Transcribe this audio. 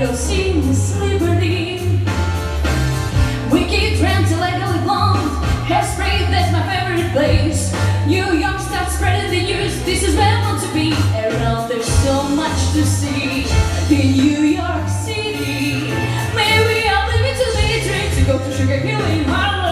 go see Miss Liberty. Wicked trend till legally blonde. Hairspray, that's my favorite place. New York starts spreading the news. This is where I want to be. Around there's so much to see in New York City. Maybe I'll leave it to the dream to go to Sugar Hill in Harlem.